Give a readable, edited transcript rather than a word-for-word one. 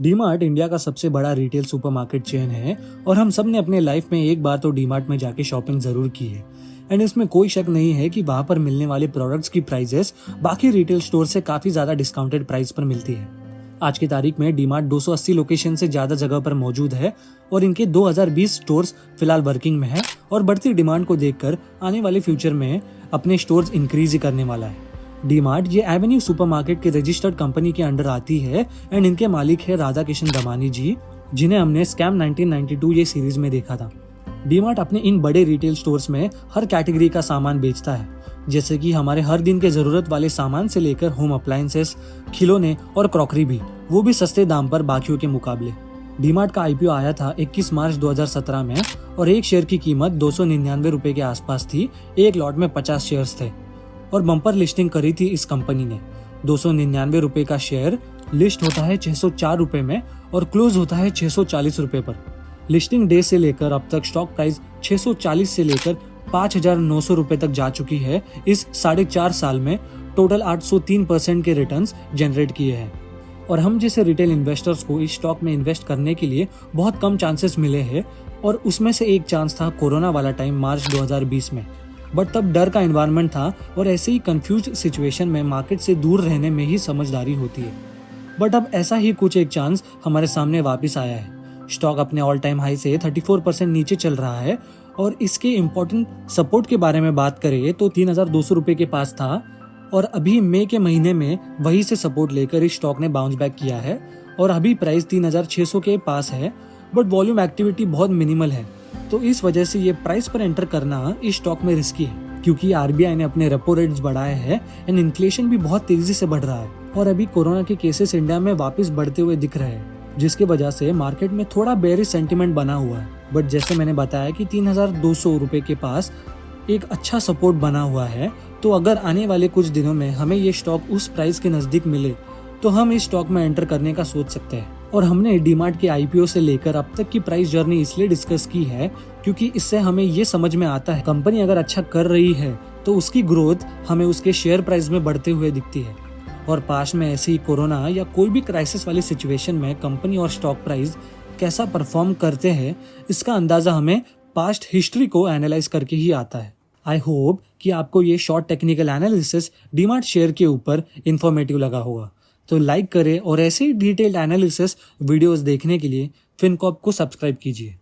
DMart India का सबसे बड़ा रिटेल सुपरमार्केट चेन है और हम सब ने अपने लाइफ में एक बार तो डीमार्ट में जाके शॉपिंग जरूर की है। एंड इसमें कोई शक नहीं है कि वहां पर मिलने वाले प्रोडक्ट्स की प्राइसेस बाकी रिटेल स्टोर से काफी ज्यादा डिस्काउंटेड प्राइस पर मिलती है। आज की तारीख में डीमार्ट 280 लोकेशन से ज्यादा जगह पर मौजूद है और इनके 2020 स्टोर्स फिलहाल वर्किंग में है और बढ़ती डिमांड को देखकर आने वाले फ्यूचर में अपने स्टोर्स इंक्रीज ही करने वाला है। डीमार्ट ये एवेन्यू सुपरमार्केट के रजिस्टर्ड कंपनी के अंडर आती है एंड इनके मालिक है राधा किशन दमानी जी, जिन्हें हमने स्कैम 1992 ये सीरीज में देखा था। डीमार्ट अपने इन बड़े रिटेल स्टोर्स में हर कैटेगरी का सामान बेचता है, जैसे कि हमारे हर दिन के जरूरत वाले सामान से लेकर होम अप्लायंसेस, खिलौने और क्रॉकरी भी, वो भी सस्ते दाम पर बाकियों के मुकाबले। डीमार्ट का आईपीओ आया था 21 मार्च 2017 में और एक शेयर की कीमत 299 रुपए के आसपास थी। एक लॉट में 50 शेयर्स थे और बम्पर लिस्टिंग करी थी इस कंपनी ने। 299 रुपए का शेयर लिस्ट होता है 604 रुपए में और क्लोज होता है 640 रुपए पर। लिस्टिंग डे से लेकर अब तक स्टॉक प्राइस 640 से लेकर 5,900 रुपए तक जा चुकी है। इस 4.5 साल में टोटल 803% के रिटर्न्स जनरेट किए हैं और हम जैसे रिटेल इन्वेस्टर्स को इस स्टॉक में इन्वेस्ट करने के लिए बहुत कम चांसेस मिले हैं और उसमें से एक चांस था कोरोना वाला टाइम मार्च 2020 में। बट तब डर का एनवायरनमेंट था और ऐसे ही कंफ्यूज सिचुएशन में मार्केट से दूर रहने में ही समझदारी होती है। बट अब ऐसा ही कुछ एक चांस हमारे सामने वापस आया है। स्टॉक अपने ऑल टाइम हाई से 34% नीचे चल रहा है और इसके इम्पोर्टेंट सपोर्ट के बारे में बात करें तो 3,200 रुपए के पास था और अभी मई के महीने में वही से सपोर्ट लेकर इस स्टॉक ने बाउंस बैक किया है और अभी प्राइस 3,600 के पास है। बट वॉल्यूम एक्टिविटी बहुत मिनिमल है, तो इस वजह से ये प्राइस पर एंटर करना इस स्टॉक में रिस्की है, क्योंकि आरबीआई ने अपने रेपो रेट्स बढ़ाए हैं एंड इन्फ्लेशन भी बहुत तेजी से बढ़ रहा है और अभी कोरोना के केसेस इंडिया में वापस बढ़ते हुए दिख रहे हैं, जिसके वजह से मार्केट में थोड़ा बेयरिश सेंटिमेंट बना हुआ है। बट जैसे मैंने बताया कि 3,200 रुपए के पास एक अच्छा सपोर्ट बना हुआ है, तो अगर आने वाले कुछ दिनों में हमें ये स्टॉक उस प्राइस के नजदीक मिले तो हम इस स्टॉक में एंटर करने का सोच सकते हैं। और हमने डीमार्ट के आईपीओ से लेकर अब तक की प्राइस जर्नी इसलिए डिस्कस की है क्योंकि इससे हमें ये समझ में आता है कंपनी अगर अच्छा कर रही है तो उसकी ग्रोथ हमें उसके शेयर प्राइस में बढ़ते हुए दिखती है और पास में ऐसी कोरोना या कोई भी क्राइसिस वाली सिचुएशन में कंपनी और स्टॉक प्राइस कैसा परफॉर्म करते हैं, इसका अंदाजा हमें पास्ट हिस्ट्री को एनालाइज करके ही आता है। आई होप कि आपको ये short technical analysis DMart share के ऊपर इंफॉर्मेटिव लगा होगा, तो लाइक करें और ऐसे ही डिटेल्ड एनालिसिस वीडियोस देखने के लिए फिनकॉर्प को सब्सक्राइब कीजिए।